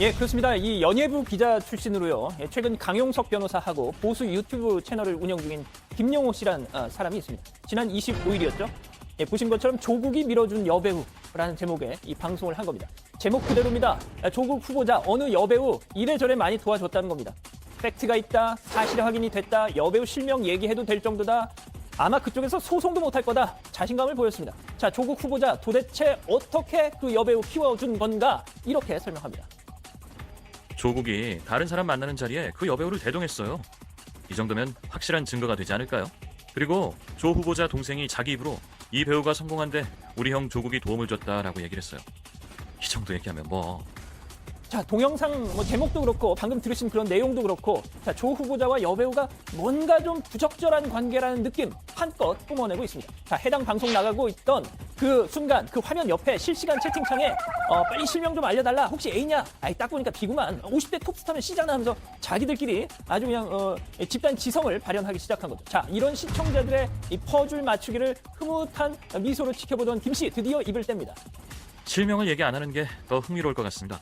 예, 그렇습니다. 이 연예부 기자 출신으로요. 최근 강용석 변호사하고 보수 유튜브 채널을 운영 중인 김용호 씨란 사람이 있습니다. 지난 25일이었죠. 예, 보신 것처럼 조국이 밀어준 여배우라는 제목의 이 방송을 한 겁니다. 제목 그대로입니다. 조국 후보자 어느 여배우 이래저래 많이 도와줬다는 겁니다. 팩트가 있다, 사실 확인이 됐다, 여배우 실명 얘기해도 될 정도다. 아마 그쪽에서 소송도 못할 거다. 자신감을 보였습니다. 자, 조국 후보자 도대체 어떻게 그 여배우 키워준 건가? 이렇게 설명합니다. 조국이 다른 사람 만나는 자리에 그 여배우를 대동했어요. 이 정도면 확실한 증거가 되지 않을까요? 그리고 조 후보자 동생이 자기 입으로 이 배우가 성공한데 우리 형 조국이 도움을 줬다라고 얘기를 했어요. 이 정도 얘기하면 뭐... 자, 동영상 제목도 그렇고 방금 들으신 그런 내용도 그렇고 자, 조 후보자와 여배우가 뭔가 좀 부적절한 관계라는 느낌 한껏 뿜어내고 있습니다. 자, 해당 방송 나가고 있던 그 순간 그 화면 옆에 실시간 채팅창에 빨리 실명 좀 알려달라. 혹시 A냐? 아이 딱 보니까 B구만. 50대 톱스타면 C잖아 하면서 자기들끼리 아주 그냥 집단 지성을 발현하기 시작한 거죠. 자, 이런 시청자들의 이 퍼즐 맞추기를 흐뭇한 미소로 지켜보던 김 씨 드디어 입을 뗍니다. 실명을 얘기 안 하는 게 더 흥미로울 것 같습니다.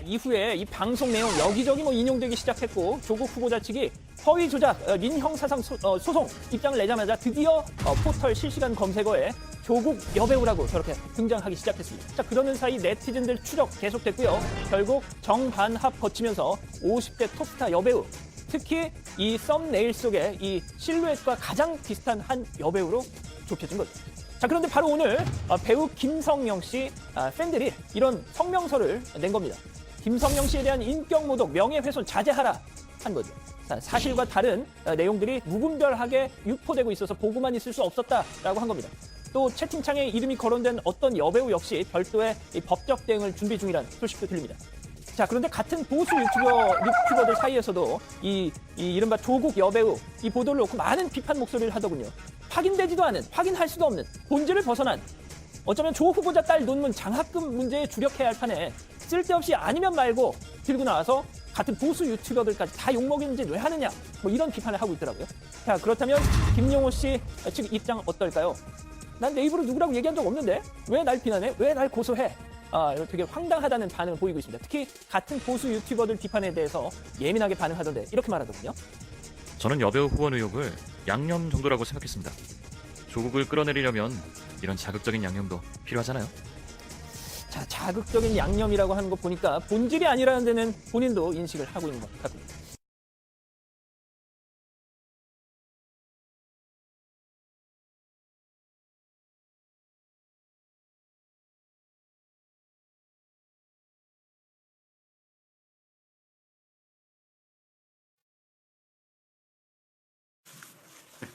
이후에 이 방송 내용 여기저기 인용되기 시작했고 조국 후보자 측이 허위 조작 민형사상 소송 입장을 내자마자 드디어 포털 실시간 검색어에 조국 여배우라고 저렇게 등장하기 시작했습니다. 자, 그러는 사이 네티즌들 추적 계속됐고요. 결국 정반합 거치면서 50대 톱스타 여배우, 특히 이 썸네일 속에 이 실루엣과 가장 비슷한 한 여배우로 좁혀진 거죠. 자, 그런데 바로 오늘 배우 김성령 씨 팬들이 이런 성명서를 낸 겁니다. 김성령 씨에 대한 인격 모독, 명예훼손 자제하라 한 거죠. 사실과 다른 내용들이 무분별하게 유포되고 있어서 보고만 있을 수 없었다라고 한 겁니다. 또 채팅창에 이름이 거론된 어떤 여배우 역시 별도의 법적 대응을 준비 중이라는 소식도 들립니다. 자, 그런데 같은 보수 유튜버들 사이에서도 이 이른바 조국 여배우 이 보도를 놓고 많은 비판 목소리를 하더군요. 확인되지도 않은, 확인할 수도 없는, 본질을 벗어난 어쩌면 조 후보자 딸 논문 장학금 문제에 주력해야 할 판에 쓸데없이 아니면 말고 들고 나와서 같은 보수 유튜버들까지 다 욕먹이는 짓 왜 하느냐 이런 비판을 하고 있더라고요. 자, 그렇다면 김용호 씨 측 입장 어떨까요? 난 내 입으로 누구라고 얘기한 적 없는데 왜 날 비난해? 왜 날 고소해? 되게 황당하다는 반응을 보이고 있습니다. 특히 같은 보수 유튜버들 비판에 대해서 예민하게 반응하던데 이렇게 말하더군요. 저는 여배우 후원 의혹을 양념 정도라고 생각했습니다. 조국을 끌어내리려면 이런 자극적인 양념도 필요하잖아요. 자, 자극적인 양념이라고 하는 거 보니까 본질이 아니라는 데는 본인도 인식을 하고 있는 것 같고요.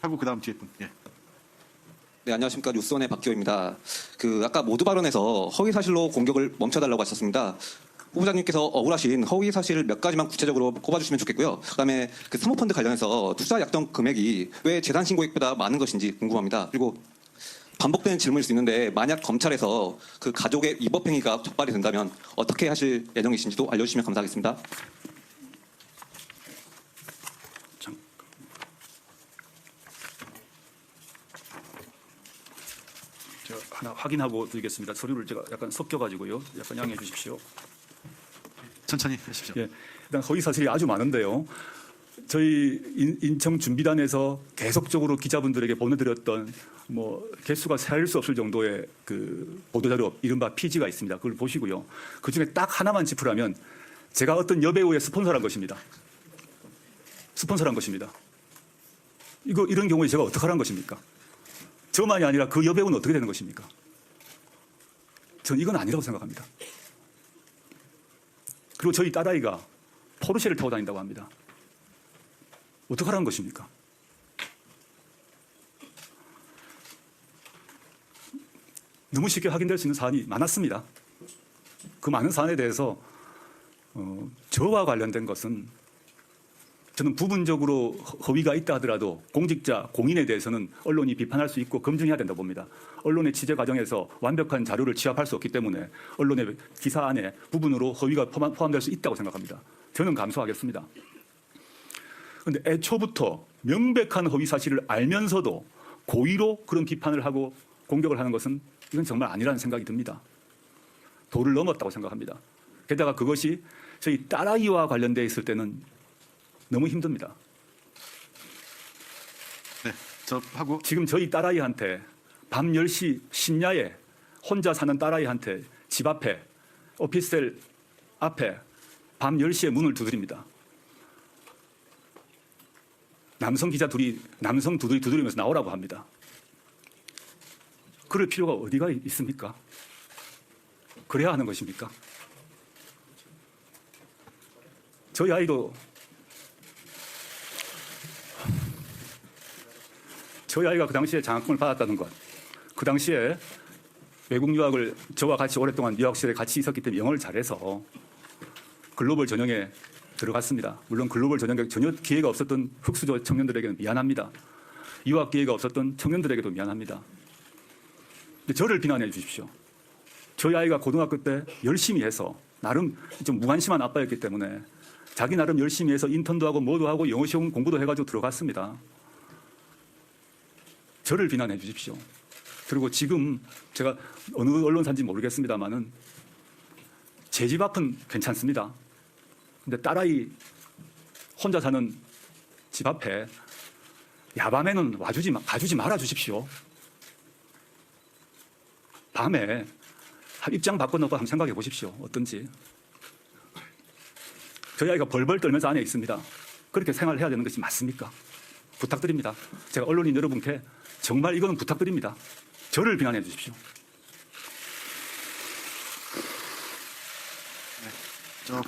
하고 그다음 뒤에 분. 예. 네, 안녕하십니까. 뉴스원의 박기호입니다. 아까 모두 발언에서 허위 사실로 공격을 멈춰달라고 하셨습니다. 후보자님께서 억울하신 허위 사실 몇 가지만 구체적으로 꼽아주시면 좋겠고요. 그다음에 사모펀드 관련해서 투자 약정 금액이 왜 재산 신고액보다 많은 것인지 궁금합니다. 그리고 반복되는 질문일 수 있는데 만약 검찰에서 그 가족의 위법행위가 적발이 된다면 어떻게 하실 예정이신지도 알려주시면 감사하겠습니다. 제가 하나 확인하고 드리겠습니다. 서류를 제가 약간 섞여가지고요. 약간 양해해 주십시오. 천천히 하십시오. 예, 일단 허위 사실이 아주 많은데요. 저희 인청 준비단에서 계속적으로 기자분들에게 보내드렸던 개수가 세할 수 없을 정도의 그 보도자료, 이른바 PG가 있습니다. 그걸 보시고요. 그 중에 딱 하나만 짚으라면 제가 어떤 여배우의 스폰서란 것입니다. 스폰서란 것입니다. 이런 경우에 제가 어떻게 하라는 것입니까? 저만이 아니라 그 여배우는 어떻게 되는 것입니까? 전 이건 아니라고 생각합니다. 그리고 저희 딸아이가 포르쉐를 타고 다닌다고 합니다. 어떻게 하라는 것입니까? 너무 쉽게 확인될 수 있는 사안이 많았습니다. 그 많은 사안에 대해서 저와 관련된 것은 저는 부분적으로 허위가 있다 하더라도 공직자, 공인에 대해서는 언론이 비판할 수 있고 검증해야 된다고 봅니다. 언론의 취재 과정에서 완벽한 자료를 취합할 수 없기 때문에 언론의 기사 안에 부분으로 허위가 포함될 수 있다고 생각합니다. 저는 감수하겠습니다. 그런데 애초부터 명백한 허위 사실을 알면서도 고의로 그런 비판을 하고 공격을 하는 것은 이건 정말 아니라는 생각이 듭니다. 도를 넘었다고 생각합니다. 게다가 그것이 저희 딸아이와 관련되어 있을 때는 너무 힘듭니다. 네, 저 하고 지금 저희 딸아이한테 밤 10시深夜에 혼자 사는 딸아이한테 집 앞에 오피스텔 앞에 밤 10시에 문을 두드립니다. 남성 두들이 두드리면서 나오라고 합니다. 그럴 필요가 어디가 있습니까? 그래야 하는 것입니까? 저희 아이가 그 당시에 장학금을 받았다는 것, 그 당시에 외국 유학을 저와 같이 오랫동안 유학실에 같이 있었기 때문에 영어를 잘해서 글로벌 전형에 들어갔습니다. 물론 글로벌 전형에 전혀 기회가 없었던 흑수저 청년들에게는 미안합니다. 유학 기회가 없었던 청년들에게도 미안합니다. 근데 저를 비난해 주십시오. 저희 아이가 고등학교 때 열심히 해서 나름 좀 무관심한 아빠였기 때문에 자기 나름 열심히 해서 인턴도 하고 뭐도 하고 영어 시험 공부도 해가지고 들어갔습니다. 저를 비난해 주십시오. 그리고 지금 제가 어느 언론사인지 모르겠습니다만은 제 집 앞은 괜찮습니다. 근데 딸아이 혼자 사는 집 앞에 야밤에는 가주지 말아 주십시오. 밤에 입장 바꿔놓고 한번 생각해 보십시오. 어떤지. 저희 아이가 벌벌 떨면서 안에 있습니다. 그렇게 생활해야 되는 것이 맞습니까? 부탁드립니다. 제가 언론인 여러분께 정말 이거는 부탁드립니다. 저를 비난해 주십시오. 저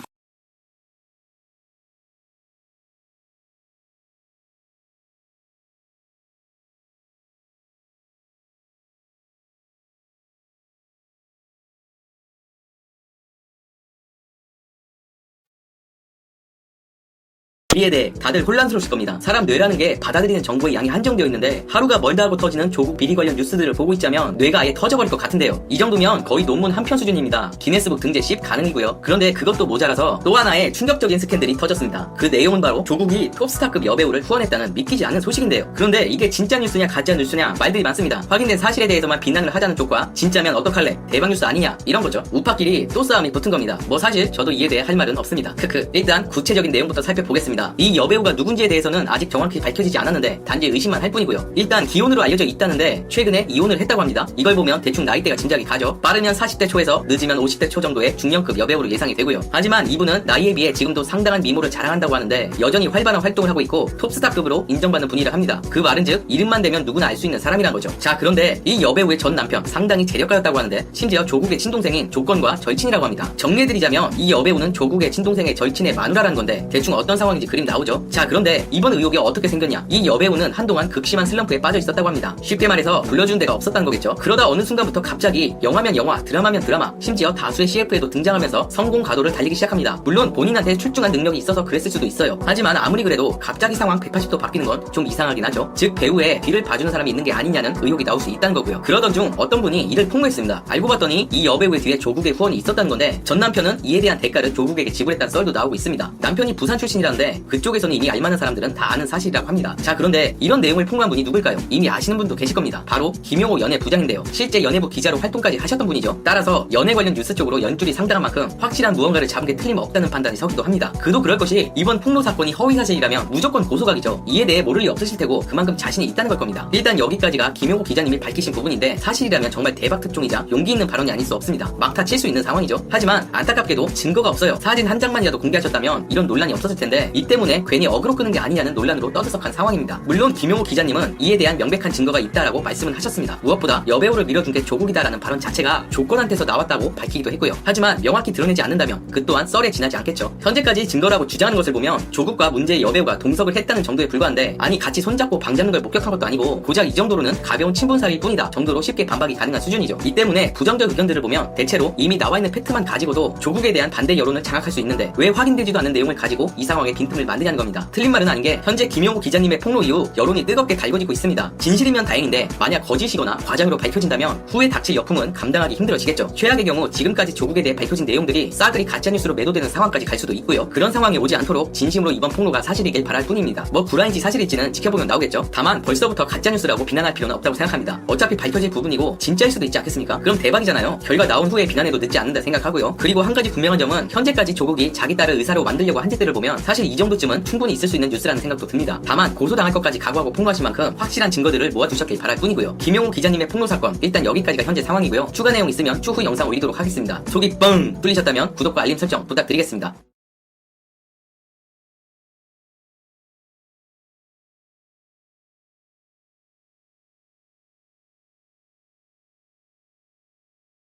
이에 대해 다들 혼란스러우실 겁니다. 사람 뇌라는 게 받아들이는 정보의 양이 한정되어 있는데 하루가 멀다 하고 터지는 조국 비리 관련 뉴스들을 보고 있자면 뇌가 아예 터져버릴 것 같은데요. 이 정도면 거의 논문 한 편 수준입니다. 기네스북 등재 10 가능이고요. 그런데 그것도 모자라서 또 하나의 충격적인 스캔들이 터졌습니다. 그 내용은 바로 조국이 톱스타급 여배우를 후원했다는 믿기지 않는 소식인데요. 그런데 이게 진짜 뉴스냐 가짜 뉴스냐 말들이 많습니다. 확인된 사실에 대해서만 비난을 하자는 쪽과 진짜면 어떡할래? 대박 뉴스 아니냐? 이런 거죠. 우파끼리 또 싸움이 붙은 겁니다. 뭐 사실 저도 이에 대해 할 말은 없습니다. 크크. 일단 구체적인 내용부터 살펴보겠습니다. 이 여배우가 누군지에 대해서는 아직 정확히 밝혀지지 않았는데 단지 의심만 할 뿐이고요. 일단 기혼으로 알려져 있다는데 최근에 이혼을 했다고 합니다. 이걸 보면 대충 나이대가 짐작이 가죠. 빠르면 40대 초에서 늦으면 50대 초 정도의 중년급 여배우로 예상이 되고요. 하지만 이분은 나이에 비해 지금도 상당한 미모를 자랑한다고 하는데 여전히 활발한 활동을 하고 있고 톱스타급으로 인정받는 분이라 합니다. 그 말은즉 이름만 대면 누구나 알 수 있는 사람이란 거죠. 자, 그런데 이 여배우의 전 남편 상당히 재력가였다고 하는데 심지어 조국의 친동생인 조건과 절친이라고 합니다. 정리해드리자면 이 여배우는 조국의 친동생의 절친의 마누라라는 건데 대충 어떤 상황인지 그림 나오죠. 자, 그런데 이번 의혹이 어떻게 생겼냐? 이 여배우는 한동안 극심한 슬럼프에 빠져 있었다고 합니다. 쉽게 말해서 불러주는 데가 없었다는 거겠죠. 그러다 어느 순간부터 갑자기 영화면 영화, 드라마면 드라마, 심지어 다수의 CF에도 등장하면서 성공 가도를 달리기 시작합니다. 물론 본인한테 출중한 능력이 있어서 그랬을 수도 있어요. 하지만 아무리 그래도 갑자기 상황 180도 바뀌는 건 좀 이상하긴 하죠. 즉 배우에 뒤를 봐주는 사람이 있는 게 아니냐는 의혹이 나올 수 있다는 거고요. 그러던 중 어떤 분이 이를 폭로했습니다. 알고 봤더니 이 여배우의 뒤에 조국의 후원이 있었다는 건데 전 남편은 이에 대한 대가를 조국에게 지불했다는 썰도 나오고 있습니다. 남편이 부산 출신이라는데 그쪽에서는 이미 알만한 사람들은 다 아는 사실이라고 합니다. 자, 그런데 이런 내용을 폭로한 분이 누굴까요? 이미 아시는 분도 계실 겁니다. 바로 김용호 연예부장인데요. 실제 연예부 기자로 활동까지 하셨던 분이죠. 따라서 연예 관련 뉴스 쪽으로 연줄이 상당한 만큼 확실한 무언가를 잡은 게 틀림없다는 판단이 서기도 합니다. 그도 그럴 것이 이번 폭로 사건이 허위사실이라면 무조건 고소각이죠. 이에 대해 모를 리 없으실 테고 그만큼 자신이 있다는 걸 겁니다. 일단 여기까지가 김용호 기자님이 밝히신 부분인데 사실이라면 정말 대박 특종이자 용기 있는 발언이 아닐 수 없습니다. 막타 칠 수 있는 상황이죠. 하지만 안타깝게도 증거가 없어요. 사진 한 장만이라도 공개하셨다면 이런 논란이 없었을 텐데 이 때문에 괜히 어그로 끄는 게 아니냐는 논란으로 떠들썩한 상황입니다. 물론 김용호 기자님은 이에 대한 명백한 증거가 있다라고 말씀을 하셨습니다. 무엇보다 여배우를 밀어준 게 조국이다라는 발언 자체가 조건한테서 나왔다고 밝히기도 했고요. 하지만 명확히 드러내지 않는다면 그 또한 썰에 지나지 않겠죠. 현재까지 증거라고 주장하는 것을 보면 조국과 문제의 여배우가 동석을 했다는 정도에 불과한데 아니 같이 손잡고 방 잡는 걸 목격한 것도 아니고 고작 이 정도로는 가벼운 친분사이일 뿐이다 정도로 쉽게 반박이 가능한 수준이죠. 이 때문에 부정적 의견들을 보면 대체로 이미 나와 있는 팩트만 가지고도 조국에 대한 반대 여론을 장악할 수 있는데 왜 확인되지도 않는 내용을 가지고 이 상황에 빈틈을 작품을 만드냐는 겁니다. 틀린 말은 아닌 게 현재 김용호 기자님의 폭로 이후 여론이 뜨겁게 달궈지고 있습니다. 진실이면 다행인데 만약 거짓이거나 과장으로 밝혀진다면 후에 닥칠 역풍은 감당하기 힘들어지겠죠. 최악의 경우 지금까지 조국에 대해 밝혀진 내용들이 싸그리 가짜뉴스로 매도되는 상황까지 갈 수도 있고요. 그런 상황이 오지 않도록 진심으로 이번 폭로가 사실이길 바랄 뿐입니다. 뭐 불안인지 사실일지는 지켜보면 나오겠죠. 다만 벌써부터 가짜뉴스라고 비난할 필요는 없다고 생각합니다. 어차피 밝혀질 부분이고 진짜일 수도 있지 않겠습니까? 그럼 대박이잖아요. 결과 나온 후에 비난해도 늦지 않는다 생각하고요. 그리고 한 가지 분명한 점은 현재까지 조국이 자기 딸을 의사로 만들려고 한 짓들을 보면 사실 이 정도쯤은 충분히 있을 수 있는 뉴스라는 생각도 듭니다. 다만 고소당할 것까지 각오하고 폭로하신 만큼 확실한 증거들을 모아두셨길 바랄 뿐이고요. 김용호 기자님의 폭로 사건 일단 여기까지가 현재 상황이고요. 추가 내용 있으면 추후 영상 올리도록 하겠습니다. 속이 뻥 뚫리셨다면 구독과 알림 설정 부탁드리겠습니다.